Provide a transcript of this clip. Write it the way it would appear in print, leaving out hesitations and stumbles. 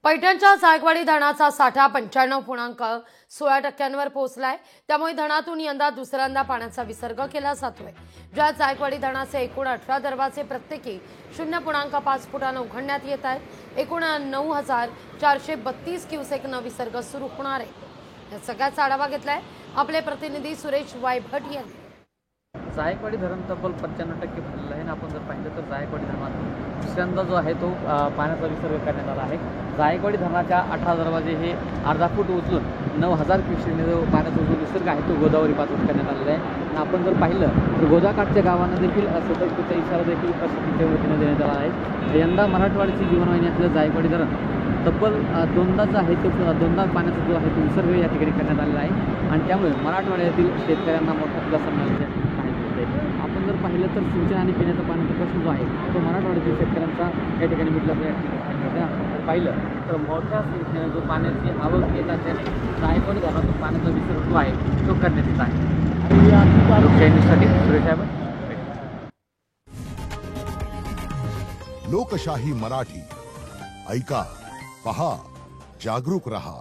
पैठणच्या जायकवाडी धरणाचा साठा 95.16% पोहोचलाय। त्यामुळे धरणातून यंदा दुसऱ्यांदा पाण्याचा विसर्ग केला जातोय। ज्या जायकवाडी धरणाचे एकूण 18 दरवाजे प्रत्येकी 0.5 फुटाने उघडण्यात येत आहेत। एकूण 9432 क्युसेकनं विसर्ग सुरू होणार आहे। या सगळ्याचा आढावा घेतलाय आपले प्रतिनिधी सुरेश वायभट यांनी। जायकवाडी धरण तब्बल 95% भरलेलं आहे आणि आपण जर पाहिलं तर जायकवाडी धरणात दुसऱ्यांदा जो आहे तो पाण्याचा विसर्ग करण्यात आला आहे। जायकवाडी धरणाच्या 18 दरवाजे हे अर्धा फूट उचलून 9000 क्युसेकने जो पाण्याचा जो विसर्ग आहे तो गोदावरी पात्रात करण्यात आलेला आहे। आणि आपण जर पाहिलं तर गोदाकाठच्या गावांना देखील सतर्कतेचा इशारा देखील प्रशासनाच्या वतीने देण्यात आला आहे। यंदा मराठवाड्याची जीवनवाहिनी असलेलं जायकवाडी धरण तब्बल दोनदा जो आहे तो दोनदा पाण्याचा जो आहे तो विसर्ग या ठिकाणी करण्यात आलेला आहे आणि त्यामुळे मराठवाड्यातील शेतकऱ्यांना मोठा दिलासा मिळाल्याचे आपण जर पाहिलं तर सिंचन आणि पिण्याचा पाण्याचा प्रश्न जो आहे तो मराठवाड्यातील शेतकऱ्यांचा या ठिकाणी मिटला पाहिलं तर मोठ्या संख्येने जो पाण्याची आवक येतात त्याने जायकवाडी धरणातून पाण्याचा विसर्ग जो आहे तो करण्यात येत आहे। लोकशाहीसाठी सुरेश साहेब। लोकशाही मराठी ऐका, पहा, जागरूक रहा।